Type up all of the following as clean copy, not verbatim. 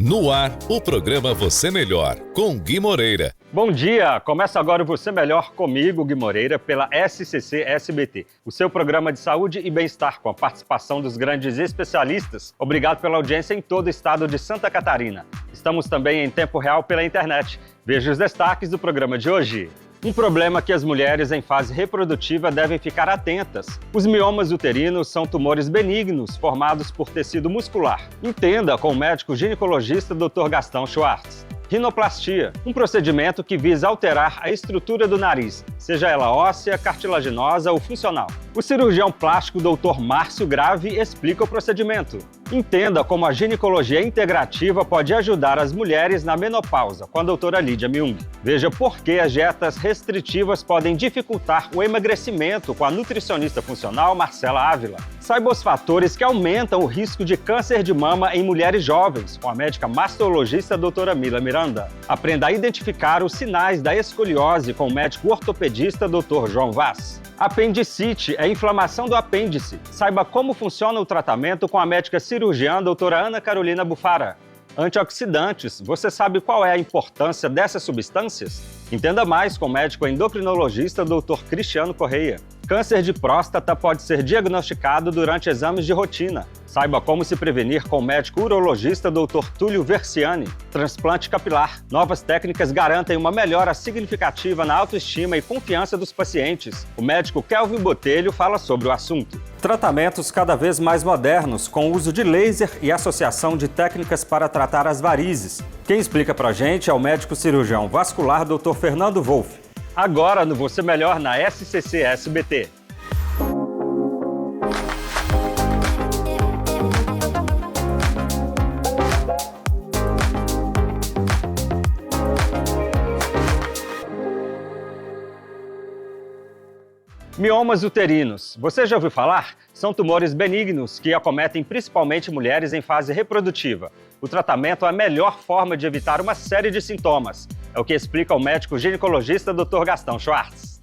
No ar, o programa Você Melhor, com Gui Moreira. Bom dia! Começa agora o Você Melhor comigo, Gui Moreira, pela SCC-SBT, o seu programa de saúde e bem-estar com a participação dos grandes especialistas. Obrigado pela audiência em todo o estado de Santa Catarina. Estamos também em tempo real pela internet. Veja os destaques do programa de hoje. Um problema que as mulheres em fase reprodutiva devem ficar atentas. Os miomas uterinos são tumores benignos formados por tecido muscular. Entenda com o médico ginecologista Dr. Gastão Schwartz. Rinoplastia, um procedimento que visa alterar a estrutura do nariz, seja ela óssea, cartilaginosa ou funcional. O cirurgião plástico Dr. Márcio Grave explica o procedimento. Entenda como a ginecologia integrativa pode ajudar as mulheres na menopausa, com a doutora Lídia Miung. Veja por que as dietas restritivas podem dificultar o emagrecimento com a nutricionista funcional Marcela Ávila. Saiba os fatores que aumentam o risco de câncer de mama em mulheres jovens, com a médica mastologista doutora Mila Miranda. Aprenda a identificar os sinais da escoliose com o médico ortopedista Dr. João Vaz. Apendicite é inflamação do apêndice. Saiba como funciona o tratamento com a médica cirurgiã doutora Ana Carolina Bufara. Antioxidantes, você sabe qual é a importância dessas substâncias? Entenda mais com o médico endocrinologista Dr. Cristiano Correia. Câncer de próstata pode ser diagnosticado durante exames de rotina. Saiba como se prevenir com o médico urologista Dr. Túlio Versiani. Transplante capilar. Novas técnicas garantem uma melhora significativa na autoestima e confiança dos pacientes. O médico Kelvin Botelho fala sobre o assunto. Tratamentos cada vez mais modernos, com o uso de laser e associação de técnicas para tratar as varizes. Quem explica pra gente é o médico cirurgião vascular Dr. Fernando Wolff. Agora no Você Melhor na SCC-SBT. Miomas uterinos. Você já ouviu falar? São tumores benignos que acometem principalmente mulheres em fase reprodutiva. O tratamento é a melhor forma de evitar uma série de sintomas. É o que explica o médico ginecologista Dr. Gastão Schwartz.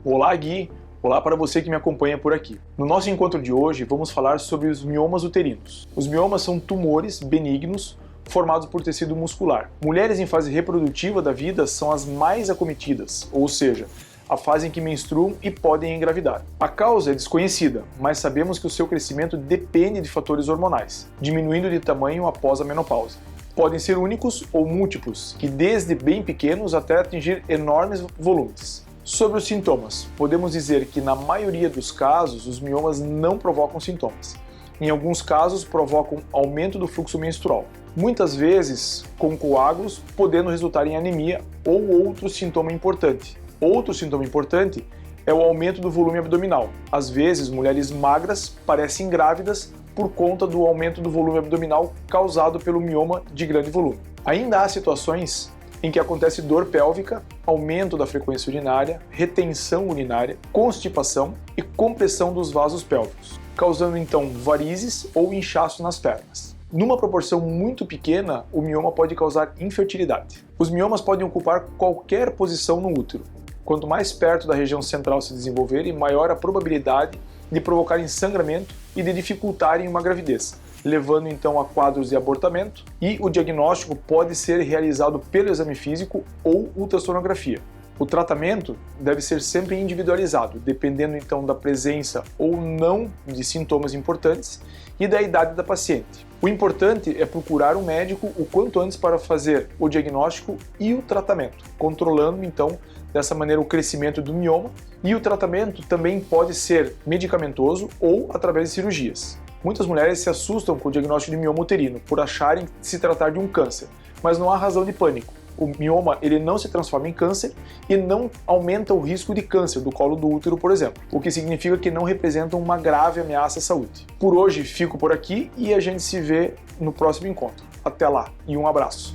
Olá, Gui. Olá para você que me acompanha por aqui. No nosso encontro de hoje, vamos falar sobre os miomas uterinos. Os miomas são tumores benignos formados por tecido muscular. Mulheres em fase reprodutiva da vida são as mais acometidas, ou seja, a fase em que menstruam e podem engravidar. A causa é desconhecida, mas sabemos que o seu crescimento depende de fatores hormonais, diminuindo de tamanho após a menopausa. Podem ser únicos ou múltiplos, que desde bem pequenos até atingir enormes volumes. Sobre os sintomas, podemos dizer que na maioria dos casos os miomas não provocam sintomas. Em alguns casos provocam aumento do fluxo menstrual. Muitas vezes com coágulos, podendo resultar em anemia ou outro sintoma importante. Outro sintoma importante é o aumento do volume abdominal. Às vezes, mulheres magras parecem grávidas por conta do aumento do volume abdominal causado pelo mioma de grande volume. Ainda há situações em que acontece dor pélvica, aumento da frequência urinária, retenção urinária, constipação e compressão dos vasos pélvicos, causando então varizes ou inchaço nas pernas. Numa proporção muito pequena, o mioma pode causar infertilidade. Os miomas podem ocupar qualquer posição no útero. Quanto mais perto da região central se desenvolverem, maior a probabilidade de provocarem sangramento e de dificultarem uma gravidez, levando então a quadros de abortamento, e o diagnóstico pode ser realizado pelo exame físico ou ultrassonografia. O tratamento deve ser sempre individualizado, dependendo então da presença ou não de sintomas importantes e da idade da paciente. O importante é procurar um médico o quanto antes para fazer o diagnóstico e o tratamento, controlando então dessa maneira o crescimento do mioma, e o tratamento também pode ser medicamentoso ou através de cirurgias. Muitas mulheres se assustam com o diagnóstico de mioma uterino por acharem se tratar de um câncer, mas não há razão de pânico. O mioma ele não se transforma em câncer e não aumenta o risco de câncer do colo do útero, por exemplo, o que significa que não representa uma grave ameaça à saúde. Por hoje fico por aqui e a gente se vê no próximo encontro. Até lá e um abraço.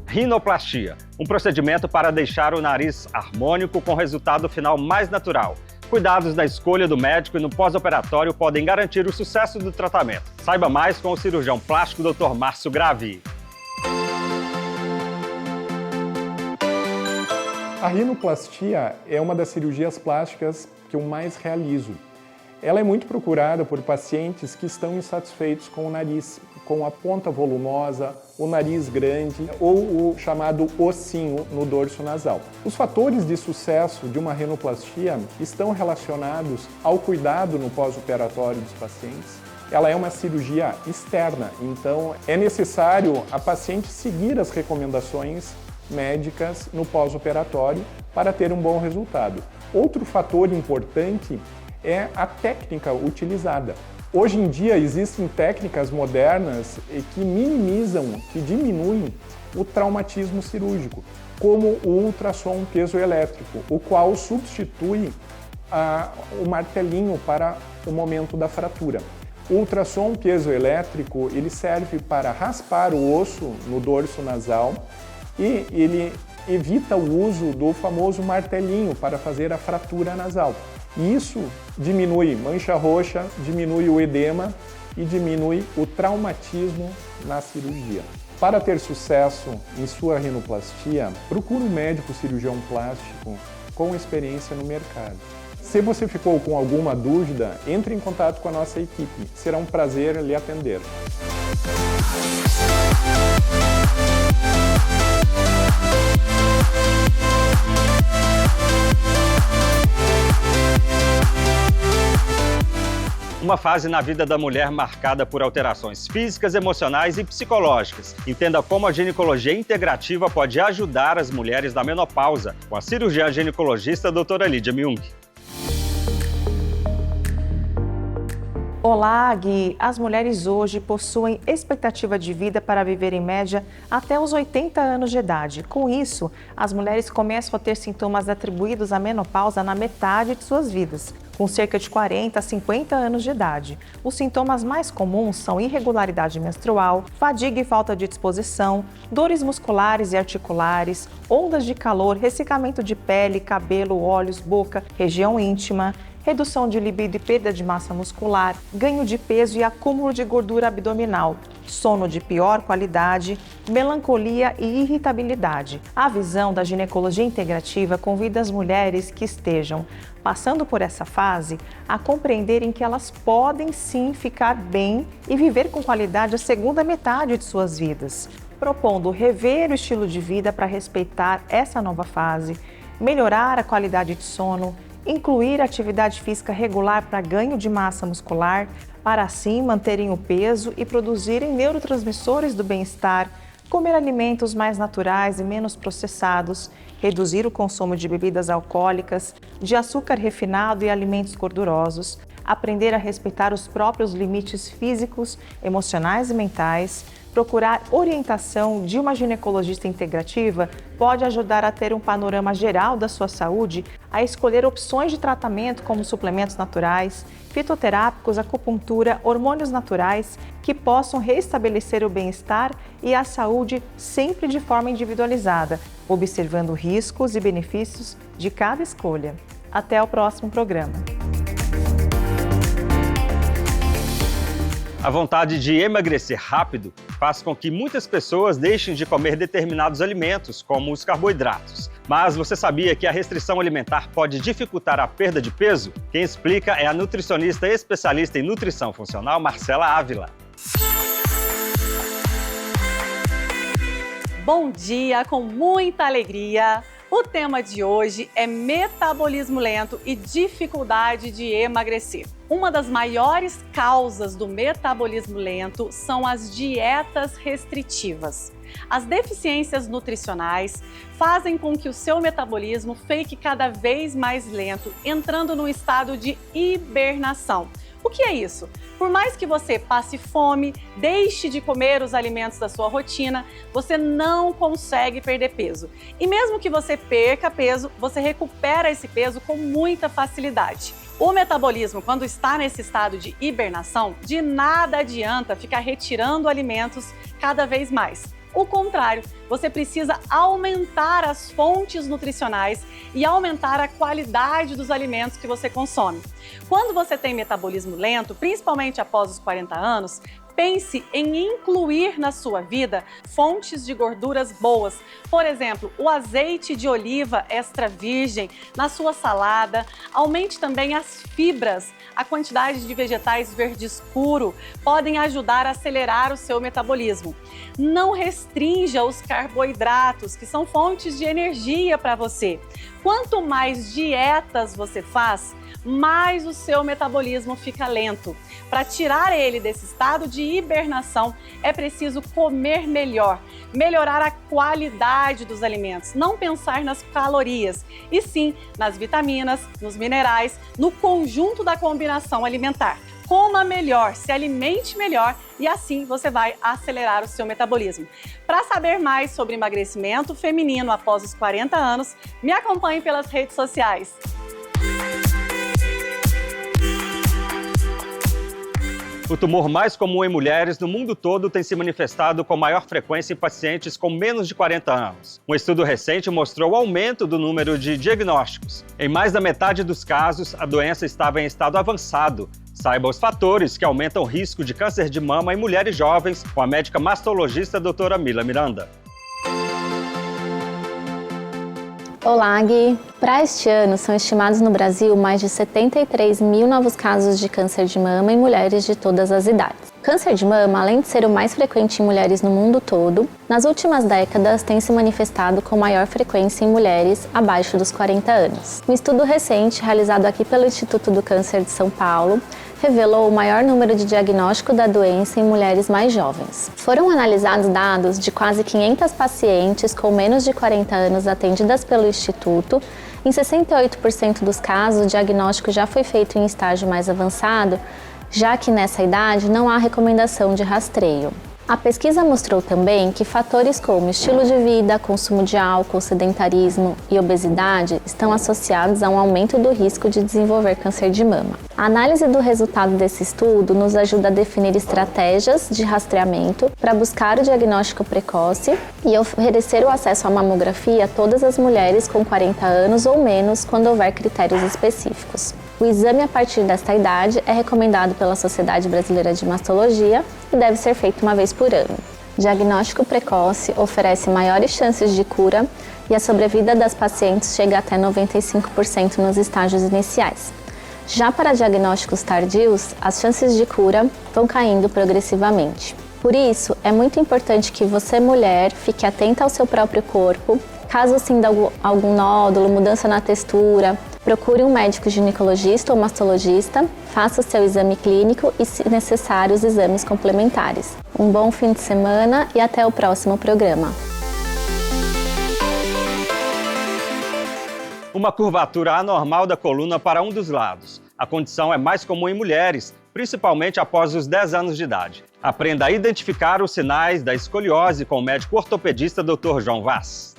Rinoplastia, um procedimento para deixar o nariz harmônico com resultado final mais natural. Cuidados da escolha do médico e no pós-operatório podem garantir o sucesso do tratamento. Saiba mais com o cirurgião plástico Dr. Márcio Grave. A rinoplastia é uma das cirurgias plásticas que eu mais realizo. Ela é muito procurada por pacientes que estão insatisfeitos com o nariz, com a ponta volumosa, o nariz grande ou o chamado ossinho no dorso nasal. Os fatores de sucesso de uma rinoplastia estão relacionados ao cuidado no pós-operatório dos pacientes. Ela é uma cirurgia externa, então é necessário a paciente seguir as recomendações médicas no pós-operatório para ter um bom resultado. Outro fator importante é a técnica utilizada. Hoje em dia existem técnicas modernas que minimizam, que diminuem o traumatismo cirúrgico, como o ultrassom piezoelétrico, o qual substitui o martelinho para o momento da fratura. O ultrassom piezoelétrico ele serve para raspar o osso no dorso nasal e ele evita o uso do famoso martelinho para fazer a fratura nasal. E isso diminui mancha roxa, diminui o edema e diminui o traumatismo na cirurgia. Para ter sucesso em sua rinoplastia, procure um médico cirurgião plástico com experiência no mercado. Se você ficou com alguma dúvida, entre em contato com a nossa equipe. Será um prazer lhe atender. Uma fase na vida da mulher marcada por alterações físicas, emocionais e psicológicas. Entenda como a ginecologia integrativa pode ajudar as mulheres na menopausa, com a cirurgiã ginecologista doutora Lídia Myung. Olá, Gui! As mulheres hoje possuem expectativa de vida para viver em média até os 80 anos de idade. Com isso, as mulheres começam a ter sintomas atribuídos à menopausa na metade de suas vidas, com cerca de 40 a 50 anos de idade. Os sintomas mais comuns são irregularidade menstrual, fadiga e falta de disposição, dores musculares e articulares, ondas de calor, ressecamento de pele, cabelo, olhos, boca, região íntima, redução de libido e perda de massa muscular, ganho de peso e acúmulo de gordura abdominal, sono de pior qualidade, melancolia e irritabilidade. A visão da ginecologia integrativa convida as mulheres que estejam passando por essa fase a compreenderem que elas podem sim ficar bem e viver com qualidade a segunda metade de suas vidas, propondo rever o estilo de vida para respeitar essa nova fase, melhorar a qualidade de sono, incluir atividade física regular para ganho de massa muscular, para assim manterem o peso e produzirem neurotransmissores do bem-estar, comer alimentos mais naturais e menos processados, reduzir o consumo de bebidas alcoólicas, de açúcar refinado e alimentos gordurosos, aprender a respeitar os próprios limites físicos, emocionais e mentais. Procurar orientação de uma ginecologista integrativa pode ajudar a ter um panorama geral da sua saúde, a escolher opções de tratamento como suplementos naturais, fitoterápicos, acupuntura, hormônios naturais que possam restabelecer o bem-estar e a saúde sempre de forma individualizada, observando riscos e benefícios de cada escolha. Até o próximo programa. A vontade de emagrecer rápido faz com que muitas pessoas deixem de comer determinados alimentos, como os carboidratos. Mas você sabia que a restrição alimentar pode dificultar a perda de peso? Quem explica é a nutricionista especialista em nutrição funcional, Marcela Ávila. Bom dia, com muita alegria! O tema de hoje é metabolismo lento e dificuldade de emagrecer. Uma das maiores causas do metabolismo lento são as dietas restritivas. As deficiências nutricionais fazem com que o seu metabolismo fique cada vez mais lento, entrando num estado de hibernação. O que é isso? Por mais que você passe fome, deixe de comer os alimentos da sua rotina, você não consegue perder peso. E mesmo que você perca peso, você recupera esse peso com muita facilidade. O metabolismo, quando está nesse estado de hibernação, de nada adianta ficar retirando alimentos cada vez mais. O contrário, você precisa aumentar as fontes nutricionais e aumentar a qualidade dos alimentos que você consome. Quando você tem metabolismo lento, principalmente após os 40 anos, pense em incluir na sua vida fontes de gorduras boas. Por exemplo, o azeite de oliva extra virgem na sua salada. Aumente também as fibras. A quantidade de vegetais verde escuro podem ajudar a acelerar o seu metabolismo. Não restrinja os carboidratos, que são fontes de energia para você. Quanto mais dietas você faz, mais o seu metabolismo fica lento. Para tirar ele desse estado de hibernação, é preciso comer melhor, melhorar a qualidade dos alimentos, não pensar nas calorias, e sim nas vitaminas, nos minerais, no conjunto da combinação alimentar. Coma melhor, se alimente melhor e assim você vai acelerar o seu metabolismo. Para saber mais sobre emagrecimento feminino após os 40 anos, me acompanhe pelas redes sociais. O tumor mais comum em mulheres no mundo todo tem se manifestado com maior frequência em pacientes com menos de 40 anos. Um estudo recente mostrou o aumento do número de diagnósticos. Em mais da metade dos casos, a doença estava em estado avançado. Saiba os fatores que aumentam o risco de câncer de mama em mulheres jovens com a médica mastologista doutora Mila Miranda. Olá, Gui! Para este ano, são estimados no Brasil mais de 73 mil novos casos de câncer de mama em mulheres de todas as idades. Câncer de mama, além de ser o mais frequente em mulheres no mundo todo, nas últimas décadas tem se manifestado com maior frequência em mulheres abaixo dos 40 anos. Um estudo recente, realizado aqui pelo Instituto do Câncer de São Paulo, revelou o maior número de diagnóstico da doença em mulheres mais jovens. Foram analisados dados de quase 500 pacientes com menos de 40 anos atendidas pelo Instituto. Em 68% dos casos, o diagnóstico já foi feito em estágio mais avançado, já que nessa idade não há recomendação de rastreio. A pesquisa mostrou também que fatores como estilo de vida, consumo de álcool, sedentarismo e obesidade estão associados a um aumento do risco de desenvolver câncer de mama. A análise do resultado desse estudo nos ajuda a definir estratégias de rastreamento para buscar o diagnóstico precoce e oferecer o acesso à mamografia a todas as mulheres com 40 anos ou menos quando houver critérios específicos. O exame a partir desta idade é recomendado pela Sociedade Brasileira de Mastologia e deve ser feito uma vez por ano. Diagnóstico precoce oferece maiores chances de cura e a sobrevida das pacientes chega até 95% nos estágios iniciais. Já para diagnósticos tardios, as chances de cura vão caindo progressivamente. Por isso, é muito importante que você, mulher, fique atenta ao seu próprio corpo. Caso sinta algum nódulo, mudança na textura, procure um médico ginecologista ou mastologista, faça o seu exame clínico e, se necessário, os exames complementares. Um bom fim de semana e até o próximo programa. Uma curvatura anormal da coluna para um dos lados. A condição é mais comum em mulheres, principalmente após os 10 anos de idade. Aprenda a identificar os sinais da escoliose com o médico ortopedista Dr. João Vaz.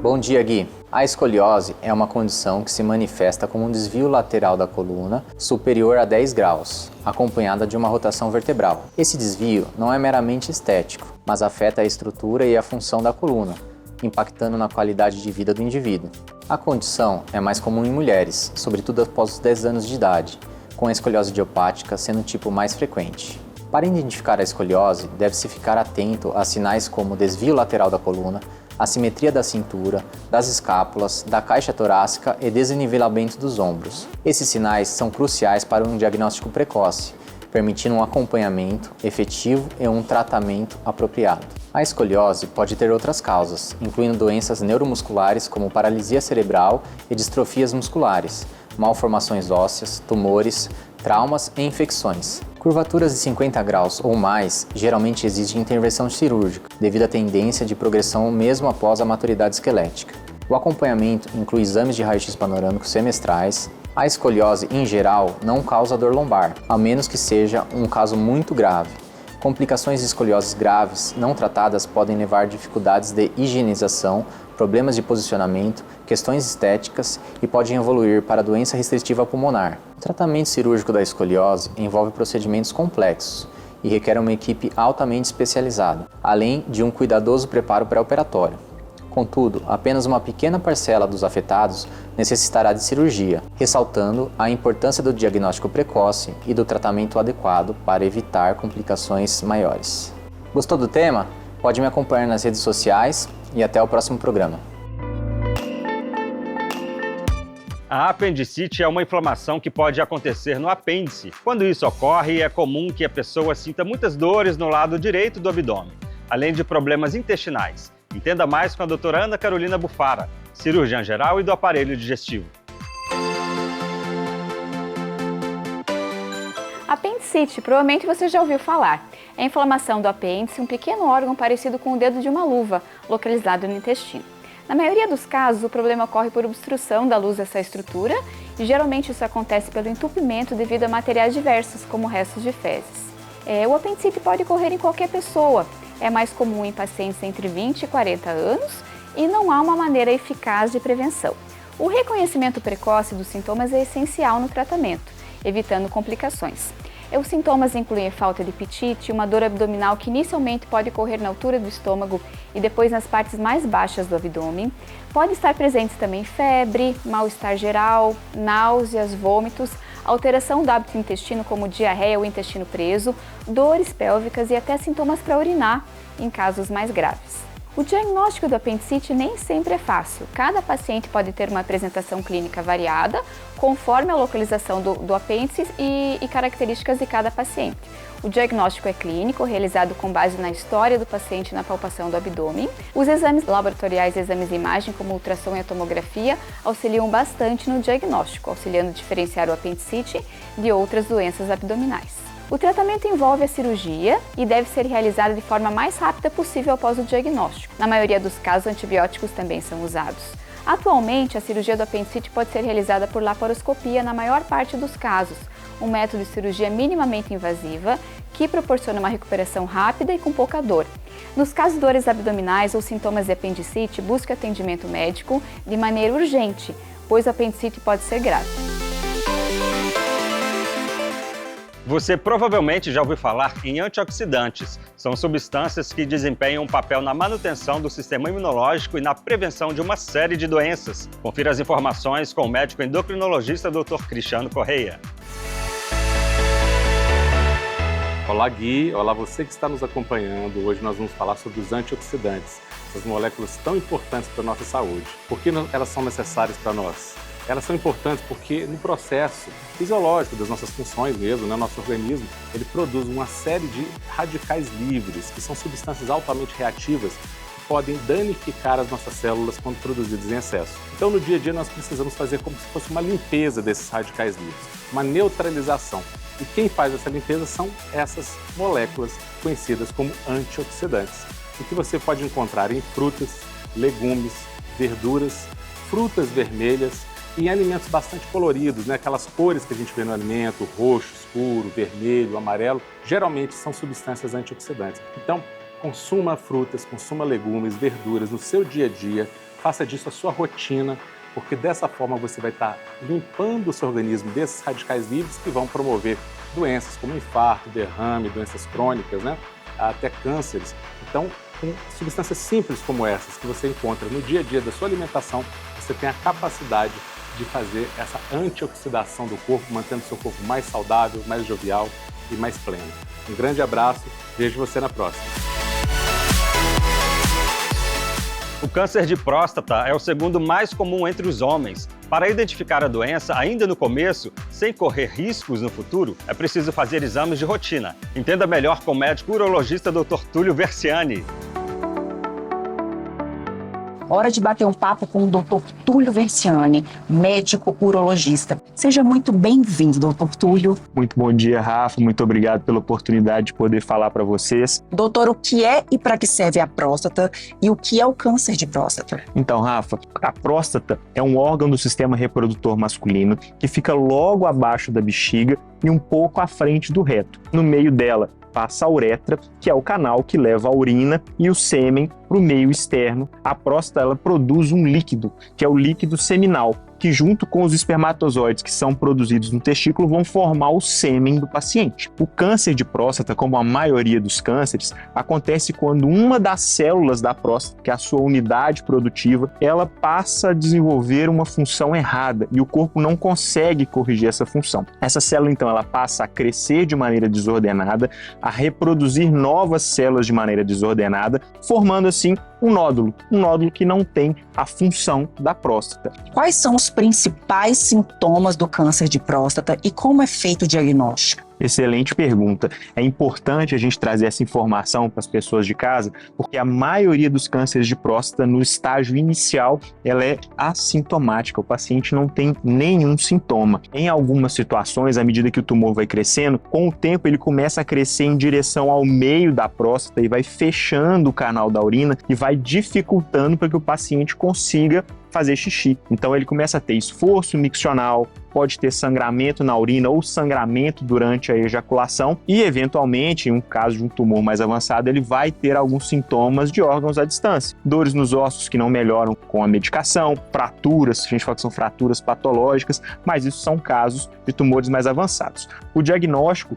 Bom dia, Gui. A escoliose é uma condição que se manifesta como um desvio lateral da coluna superior a 10 graus, acompanhada de uma rotação vertebral. Esse desvio não é meramente estético, mas afeta a estrutura e a função da coluna, impactando na qualidade de vida do indivíduo. A condição é mais comum em mulheres, sobretudo após os 10 anos de idade, com a escoliose idiopática sendo o tipo mais frequente. Para identificar a escoliose, deve-se ficar atento a sinais como desvio lateral da coluna, assimetria da cintura, das escápulas, da caixa torácica e desnivelamento dos ombros. Esses sinais são cruciais para um diagnóstico precoce, permitindo um acompanhamento efetivo e um tratamento apropriado. A escoliose pode ter outras causas, incluindo doenças neuromusculares como paralisia cerebral e distrofias musculares, malformações ósseas, tumores, traumas e infecções. Curvaturas de 50 graus ou mais geralmente exigem intervenção cirúrgica, devido à tendência de progressão mesmo após a maturidade esquelética. O acompanhamento inclui exames de raio-x panorâmico semestrais. A escoliose, em geral, não causa dor lombar, a menos que seja um caso muito grave. Complicações de escolioses graves não tratadas podem levar a dificuldades de higienização, problemas de posicionamento, questões estéticas e podem evoluir para doença restritiva pulmonar. O tratamento cirúrgico da escoliose envolve procedimentos complexos e requer uma equipe altamente especializada, além de um cuidadoso preparo pré-operatório. Contudo, apenas uma pequena parcela dos afetados necessitará de cirurgia, ressaltando a importância do diagnóstico precoce e do tratamento adequado para evitar complicações maiores. Gostou do tema? Pode me acompanhar nas redes sociais e até o próximo programa. A apendicite é uma inflamação que pode acontecer no apêndice. Quando isso ocorre, é comum que a pessoa sinta muitas dores no lado direito do abdômen, além de problemas intestinais. Entenda mais com a doutora Ana Carolina Bufara, cirurgiã geral e do aparelho digestivo. Apendicite, provavelmente você já ouviu falar. É a inflamação do apêndice, um pequeno órgão parecido com o dedo de uma luva, localizado no intestino. Na maioria dos casos, o problema ocorre por obstrução da luz dessa estrutura e geralmente isso acontece pelo entupimento devido a materiais diversos, como restos de fezes. O apendicite pode ocorrer em qualquer pessoa, é mais comum em pacientes entre 20 e 40 anos e não há uma maneira eficaz de prevenção. O reconhecimento precoce dos sintomas é essencial no tratamento, evitando complicações. Os sintomas incluem falta de apetite, uma dor abdominal que inicialmente pode ocorrer na altura do estômago e depois nas partes mais baixas do abdômen. Pode estar presentes também febre, mal-estar geral, náuseas, vômitos, alteração do hábito intestino como diarreia ou intestino preso, dores pélvicas e até sintomas para urinar em casos mais graves. O diagnóstico do apendicite nem sempre é fácil. Cada paciente pode ter uma apresentação clínica variada, conforme a localização do apêndice e características de cada paciente. O diagnóstico é clínico, realizado com base na história do paciente e na palpação do abdômen. Os exames laboratoriais e exames de imagem, como ultrassom e a tomografia, auxiliam bastante no diagnóstico, auxiliando a diferenciar o apendicite de outras doenças abdominais. O tratamento envolve a cirurgia e deve ser realizada de forma mais rápida possível após o diagnóstico. Na maioria dos casos, antibióticos também são usados. Atualmente, a cirurgia do apendicite pode ser realizada por laparoscopia na maior parte dos casos, um método de cirurgia minimamente invasiva que proporciona uma recuperação rápida e com pouca dor. Nos casos de dores abdominais ou sintomas de apendicite, busque atendimento médico de maneira urgente, pois o apendicite pode ser grave. Você provavelmente já ouviu falar em antioxidantes. São substâncias que desempenham um papel na manutenção do sistema imunológico e na prevenção de uma série de doenças. Confira as informações com o médico endocrinologista Dr. Cristiano Correia. Olá, Gui. Olá, você que está nos acompanhando. Hoje nós vamos falar sobre os antioxidantes, essas moléculas tão importantes para a nossa saúde. Por que elas são necessárias para nós? Elas são importantes porque no processo fisiológico das nossas funções mesmo, nosso organismo, ele produz uma série de radicais livres, que são substâncias altamente reativas, que podem danificar as nossas células quando produzidas em excesso. Então, no dia a dia, nós precisamos fazer como se fosse uma limpeza desses radicais livres, uma neutralização. E quem faz essa limpeza são essas moléculas conhecidas como antioxidantes, e que você pode encontrar em frutas, legumes, verduras, frutas vermelhas, em alimentos bastante coloridos, aquelas cores que a gente vê no alimento, roxo, escuro, vermelho, amarelo, geralmente são substâncias antioxidantes. Então, consuma frutas, consuma legumes, verduras no seu dia a dia, faça disso a sua rotina, porque dessa forma você vai estar limpando o seu organismo desses radicais livres que vão promover doenças como infarto, derrame, doenças crônicas, até cânceres. Então, com substâncias simples como essas que você encontra no dia a dia da sua alimentação, você tem a capacidade de fazer essa antioxidação do corpo, mantendo o seu corpo mais saudável, mais jovial e mais pleno. Um grande abraço, vejo você na próxima. O câncer de próstata é o segundo mais comum entre os homens. Para identificar a doença ainda no começo, sem correr riscos no futuro, é preciso fazer exames de rotina. Entenda melhor com o médico urologista Dr. Túlio Versiani. Hora de bater um papo com o Dr. Túlio Versiani, médico urologista. Seja muito bem-vindo, Dr. Túlio. Muito bom dia, Rafa. Muito obrigado pela oportunidade de poder falar para vocês. Doutor, o que é e para que serve a próstata e o que é o câncer de próstata? Então, Rafa, a próstata é um órgão do sistema reprodutor masculino que fica logo abaixo da bexiga e um pouco à frente do reto. No meio dela passa a uretra, que é o canal que leva a urina e o sêmen para o meio externo, a próstata ela produz um líquido, que é o líquido seminal, que junto com os espermatozoides que são produzidos no testículo vão formar o sêmen do paciente. O câncer de próstata, como a maioria dos cânceres, acontece quando uma das células da próstata, que é a sua unidade produtiva, ela passa a desenvolver uma função errada e o corpo não consegue corrigir essa função. Essa célula, então, ela passa a crescer de maneira desordenada, a reproduzir novas células de maneira desordenada, formando assim um nódulo que não tem a função da próstata. Quais são os principais sintomas do câncer de próstata e como é feito o diagnóstico? Excelente pergunta. É importante a gente trazer essa informação para as pessoas de casa, porque a maioria dos cânceres de próstata, no estágio inicial, ela é assintomática. O paciente não tem nenhum sintoma. Em algumas situações, à medida que o tumor vai crescendo, com o tempo ele começa a crescer em direção ao meio da próstata e vai fechando o canal da urina e vai dificultando para que o paciente consiga fazer xixi. Então ele começa a ter esforço miccional, pode ter sangramento na urina ou sangramento durante a ejaculação e, eventualmente, em um caso de um tumor mais avançado, ele vai ter alguns sintomas de órgãos à distância. Dores nos ossos que não melhoram com a medicação, fraturas, a gente fala que são fraturas patológicas, mas isso são casos de tumores mais avançados. O diagnóstico,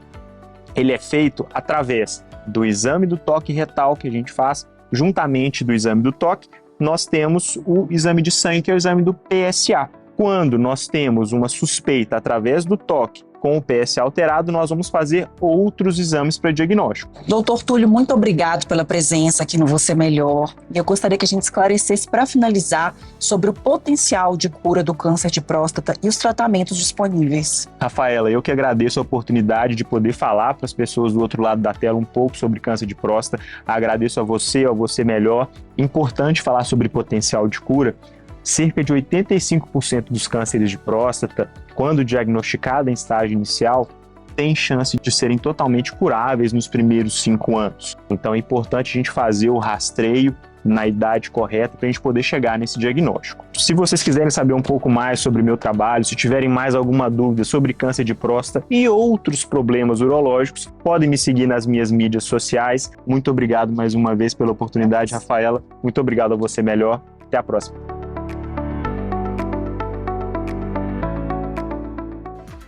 ele é feito através do exame do toque retal que a gente faz, juntamente do exame do toque, nós temos o exame de sangue, que é o exame do PSA. Quando nós temos uma suspeita através do toque com o PSA alterado, nós vamos fazer outros exames para diagnóstico. Doutor Túlio, muito obrigado pela presença aqui no Você Melhor. Eu gostaria que a gente esclarecesse, para finalizar, sobre o potencial de cura do câncer de próstata e os tratamentos disponíveis. Rafaela, eu que agradeço a oportunidade de poder falar para as pessoas do outro lado da tela um pouco sobre câncer de próstata. Agradeço a você, ao Você Melhor. Importante falar sobre potencial de cura. Cerca de 85% dos cânceres de próstata, quando diagnosticado em estágio inicial, tem chance de serem totalmente curáveis nos primeiros 5 anos. Então é importante a gente fazer o rastreio na idade correta para a gente poder chegar nesse diagnóstico. Se vocês quiserem saber um pouco mais sobre o meu trabalho, se tiverem mais alguma dúvida sobre câncer de próstata e outros problemas urológicos, podem me seguir nas minhas mídias sociais. Muito obrigado mais uma vez pela oportunidade, Rafaela. Muito obrigado a Você Melhor. Até a próxima.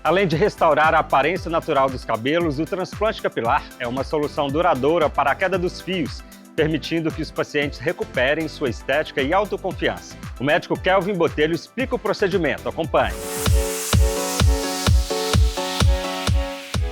Além de restaurar a aparência natural dos cabelos, o transplante capilar é uma solução duradoura para a queda dos fios, permitindo que os pacientes recuperem sua estética e autoconfiança. O médico Kelvin Botelho explica o procedimento. Acompanhe.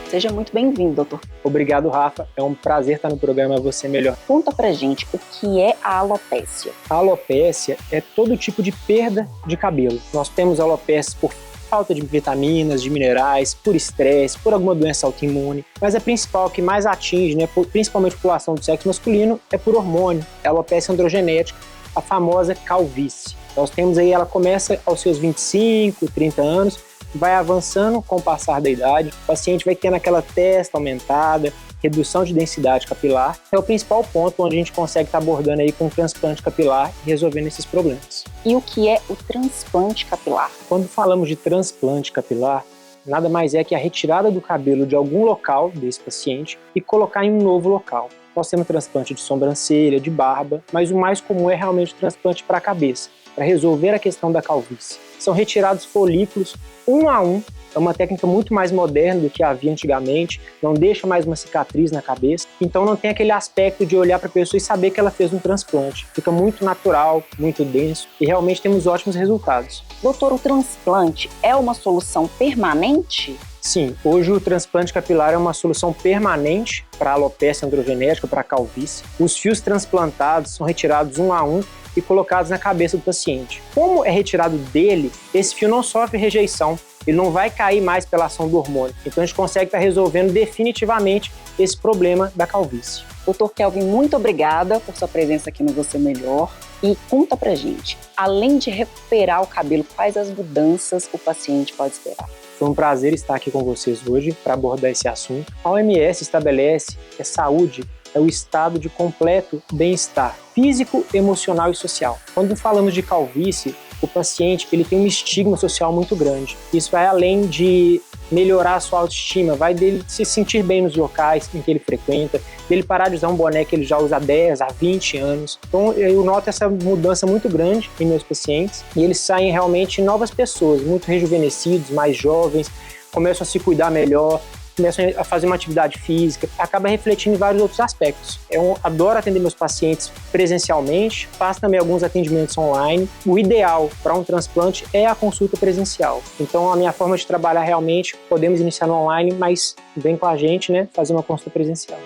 Seja muito bem-vindo, doutor. Obrigado, Rafa. É um prazer estar no programa Você Melhor. Conta pra gente o que é a alopécia. A alopécia é todo tipo de perda de cabelo. Nós temos alopécias por falta de vitaminas, de minerais, por estresse, por alguma doença autoimune. Mas a principal que mais atinge, principalmente a população do sexo masculino, é por hormônio, é a alopecia androgenética, a famosa calvície. Nós temos aí, ela começa aos seus 25, 30 anos, vai avançando com o passar da idade, o paciente vai tendo aquela testa aumentada, redução de densidade capilar, é o principal ponto onde a gente consegue estar abordando aí com o transplante capilar e resolvendo esses problemas. E o que é o transplante capilar? Quando falamos de transplante capilar, nada mais é que a retirada do cabelo de algum local desse paciente e colocar em um novo local. Nós temos transplante de sobrancelha, de barba, mas o mais comum é realmente o transplante para a cabeça, para resolver a questão da calvície. São retirados folículos um a um. É uma técnica muito mais moderna do que havia antigamente, não deixa mais uma cicatriz na cabeça, então não tem aquele aspecto de olhar para a pessoa e saber que ela fez um transplante. Fica muito natural, muito denso e realmente temos ótimos resultados. Doutor, o transplante é uma solução permanente? Sim, hoje o transplante capilar é uma solução permanente para a alopecia androgenética, para a calvície. Os fios transplantados são retirados um a um e colocados na cabeça do paciente. Como é retirado dele, esse fio não sofre rejeição, ele não vai cair mais pela ação do hormônio. Então a gente consegue estar resolvendo definitivamente esse problema da calvície. Doutor Kelvin, muito obrigada por sua presença aqui no Você Melhor. E conta pra gente, além de recuperar o cabelo, quais as mudanças o paciente pode esperar? Foi um prazer estar aqui com vocês hoje para abordar esse assunto. A OMS estabelece que a saúde é o estado de completo bem-estar físico, emocional e social. Quando falamos de calvície, o paciente ele tem um estigma social muito grande. Isso vai além de melhorar a sua autoestima, vai dele se sentir bem nos locais em que ele frequenta, dele parar de usar um boné que ele já usa há 10, há 20 anos. Então eu noto essa mudança muito grande em meus pacientes e eles saem realmente novas pessoas, muito rejuvenescidos, mais jovens, começam a se cuidar melhor, começam a fazer uma atividade física, acaba refletindo em vários outros aspectos. Eu adoro atender meus pacientes presencialmente, faço também alguns atendimentos online. O ideal para um transplante é a consulta presencial. Então a minha forma de trabalhar realmente, podemos iniciar no online, mas vem com a gente, né, fazer uma consulta presencial.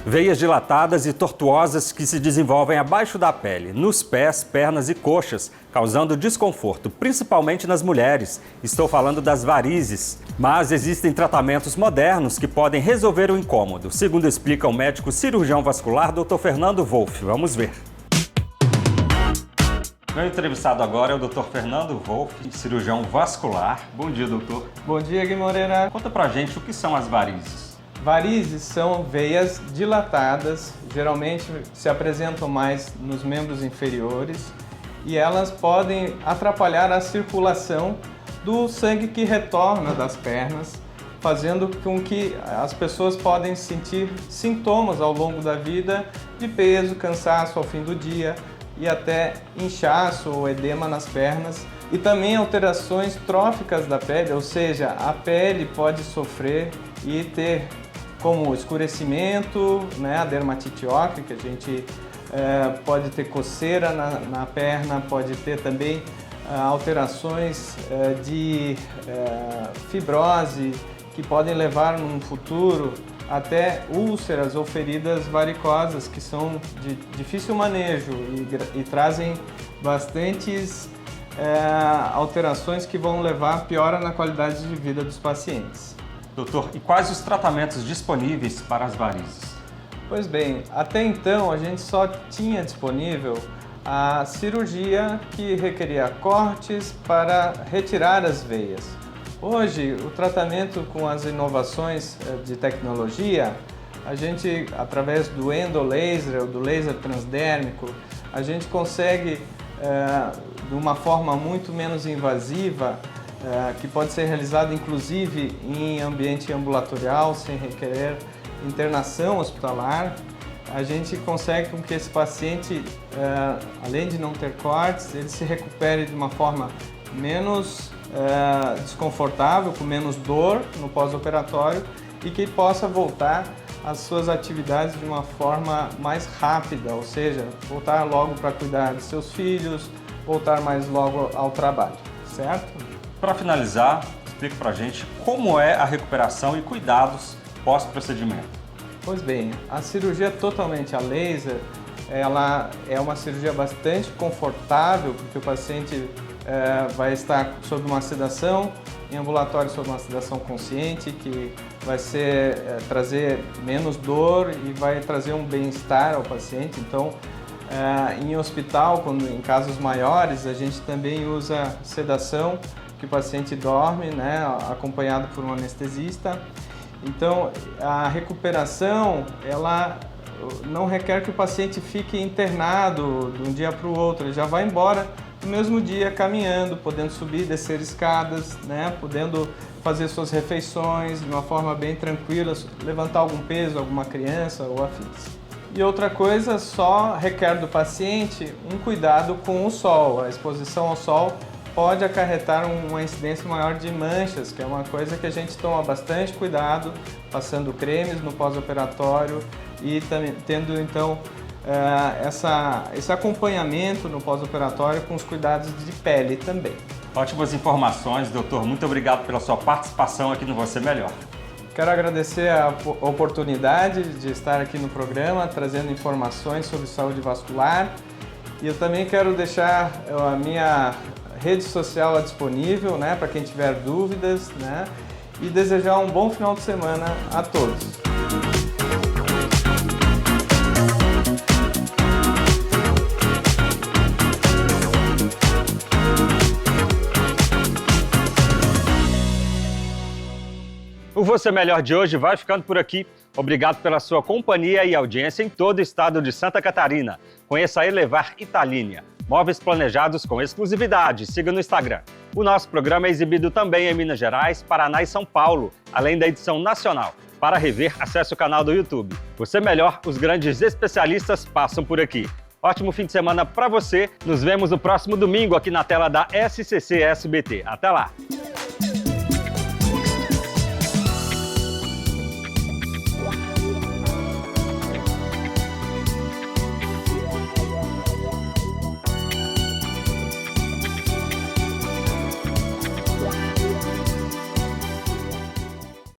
Veias dilatadas e tortuosas que se desenvolvem abaixo da pele, nos pés, pernas e coxas, causando desconforto, principalmente nas mulheres. Estou falando das varizes. Mas existem tratamentos modernos que podem resolver o incômodo, segundo explica o médico cirurgião vascular Dr. Fernando Wolff. Vamos ver. Meu entrevistado agora é o Dr. Fernando Wolff, cirurgião vascular. Bom dia, doutor. Bom dia, Gui Moreira. Conta pra gente o que são as varizes. Varizes são veias dilatadas, geralmente se apresentam mais nos membros inferiores e elas podem atrapalhar a circulação do sangue que retorna das pernas, fazendo com que as pessoas podem sentir sintomas ao longo da vida de peso, cansaço ao fim do dia e até inchaço ou edema nas pernas. E também alterações tróficas da pele, ou seja, a pele pode sofrer e ter como escurecimento, né, a dermatite ócrea, que a gente pode ter coceira na perna, pode ter também alterações de fibrose, que podem levar no futuro até úlceras ou feridas varicosas, que são de difícil manejo e trazem bastantes alterações que vão levar a piora na qualidade de vida dos pacientes. Doutor, e quais os tratamentos disponíveis para as varizes? Pois bem, até então a gente só tinha disponível a cirurgia que requeria cortes para retirar as veias. Hoje, o tratamento com as inovações de tecnologia, a gente, através do endolaser ou do laser transdérmico, a gente consegue, de uma forma muito menos invasiva, que pode ser realizado inclusive em ambiente ambulatorial, sem requerer internação hospitalar. A gente consegue com que esse paciente, além de não ter cortes, ele se recupere de uma forma menos desconfortável, com menos dor no pós-operatório e que possa voltar às suas atividades de uma forma mais rápida, ou seja, voltar logo para cuidar de seus filhos, voltar mais logo ao trabalho, certo? Para finalizar, explica pra gente como é a recuperação e cuidados pós-procedimento. Pois bem, a cirurgia totalmente a laser, ela é uma cirurgia bastante confortável, porque o paciente vai estar sob uma sedação, em ambulatório sob uma sedação consciente, que vai trazer menos dor e vai trazer um bem-estar ao paciente. Então, em hospital, em casos maiores, a gente também usa sedação, que o paciente dorme, né, acompanhado por um anestesista. Então, a recuperação, ela não requer que o paciente fique internado de um dia para o outro, ele já vai embora no mesmo dia caminhando, podendo subir e descer escadas, né, podendo fazer suas refeições de uma forma bem tranquila, levantar algum peso, alguma criança ou afins. E outra coisa, só requer do paciente um cuidado com o sol, a exposição ao sol pode acarretar uma incidência maior de manchas, que é uma coisa que a gente toma bastante cuidado, passando cremes no pós-operatório e também tendo então esse acompanhamento no pós-operatório com os cuidados de pele também. Ótimas informações, doutor. Muito obrigado pela sua participação aqui no Você Melhor. Quero agradecer a oportunidade de estar aqui no programa, trazendo informações sobre saúde vascular. E eu também quero deixar a minha rede social disponível, né, para quem tiver dúvidas, né, e desejar um bom final de semana a todos. O O Você Melhor de hoje vai ficando por aqui. Obrigado pela sua companhia e audiência em todo o estado de Santa Catarina. Conheça a Elevar Italínia. Móveis planejados com exclusividade. Siga no Instagram. O nosso programa é exibido também em Minas Gerais, Paraná e São Paulo, além da edição nacional. Para rever, acesse o canal do YouTube. Você Melhor, os grandes especialistas passam por aqui. Ótimo fim de semana para você. Nos vemos no próximo domingo aqui na tela da SCC SBT. Até lá!